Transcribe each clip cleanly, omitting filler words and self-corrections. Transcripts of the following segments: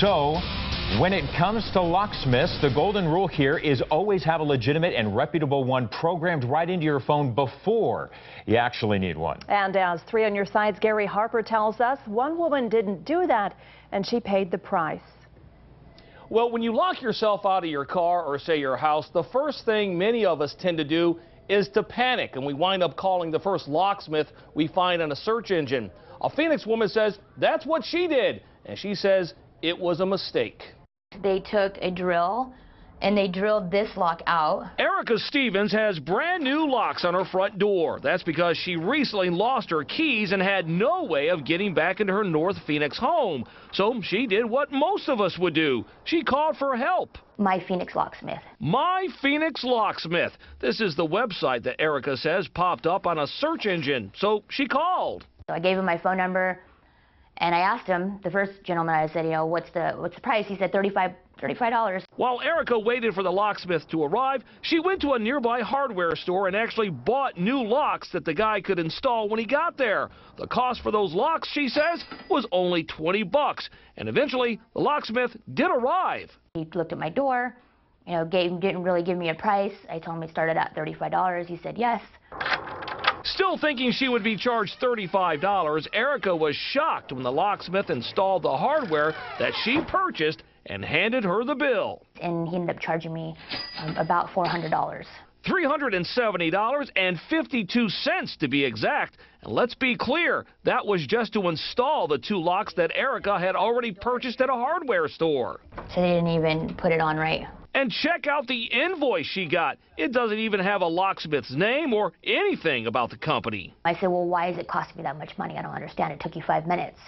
So, when it comes to locksmiths, the golden rule here is always have a legitimate and reputable one programmed right into your phone before you actually need one. And as 3 on Your Side's Gary Harper tells us, one woman didn't do that, and she paid the price. Well, when you lock yourself out of your car or, say, your house, the first thing many of us tend to do is to panic, and we wind up calling the first locksmith we find on a search engine. A Phoenix woman says that's what she did, and she says it was a mistake. They took a drill and they drilled this lock out. Erica Stevens has brand new locks on her front door. That's because she recently lost her keys and had no way of getting back into her North Phoenix home. So she did what most of us would do. She called for help. My Phoenix Locksmith. My Phoenix Locksmith. This is the website that Erica says popped up on a search engine. So she called. So I gave him my phone number and I asked him, the first gentleman, I said, what's the price? He said $35. While Erica waited for the locksmith to arrive, she went to a nearby hardware store and actually bought new locks that the guy could install when he got there. The cost for those locks, she says, was only $20. And eventually, the locksmith did arrive. He looked at my door, didn't really give me a price. I told him it started at $35. He said yes. Still thinking she would be charged $35, Erica was shocked when the locksmith installed the hardware that she purchased and handed her the bill. And he ended up charging me about $400. $370.52 to be exact. And let's be clear, that was just to install the 2 locks that Erica had already purchased at a hardware store. So they didn't even put it on right. And check out the invoice she got. It doesn't even have a locksmith's name or anything about the company. I said, well, why is it costing me that much money? I don't understand. It took you 5 minutes.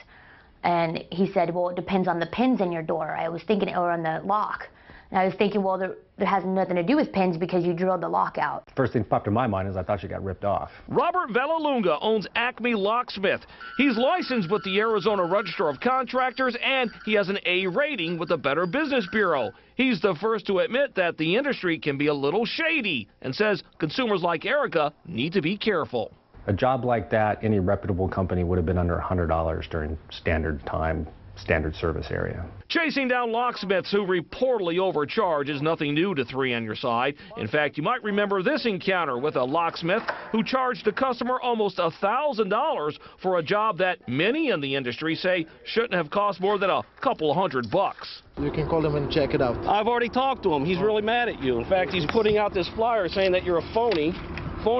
And he said, well, it depends on the pins in your door. I was thinking, or on the lock. And I was thinking, well, there has nothing to do with pins because you drilled the lock out. First thing popped in my mind is I thought she got ripped off. Robert Villalunga owns Acme Locksmith. He's licensed with the Arizona Register of Contractors, and he has an A rating with the Better Business Bureau. He's the first to admit that the industry can be a little shady and says consumers like Erica need to be careful. A job like that, any reputable company would have been under $100 during standard time, standard service area. Chasing down locksmiths who reportedly overcharge is nothing new to 3 on Your Side. In fact, you might remember this encounter with a locksmith who charged a customer almost $1,000 for a job that many in the industry say shouldn't have cost more than a couple $100. You can call him and check it out. I've already talked to him. He's really mad at you. In fact, he's putting out this flyer saying that you're a phony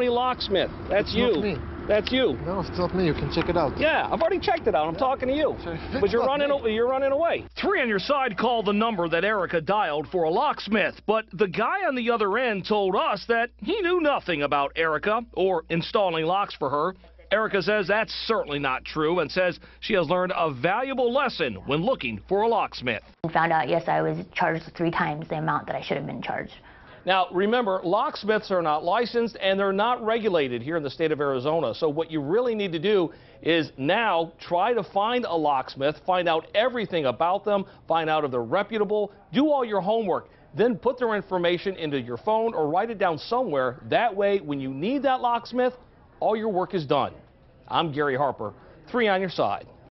locksmith. That's you. Not me. That's you. No, it's not me. You can check it out. Yeah, I've already checked it out. I'm talking to you. But you're running away. 3 on Your Side called the number that Erica dialed for a locksmith, but the guy on the other end told us that he knew nothing about Erica or installing locks for her. Erica says that's certainly not true and says she has learned a valuable lesson when looking for a locksmith. I found out, yes, I was charged 3 times the amount that I should have been charged. Now, remember, locksmiths are not licensed and they're not regulated here in the state of Arizona. So what you really need to do is now try to find a locksmith, find out everything about them, find out if they're reputable, do all your homework, then put their information into your phone or write it down somewhere. That way, when you need that locksmith, all your work is done. I'm Gary Harper, 3 on Your Side.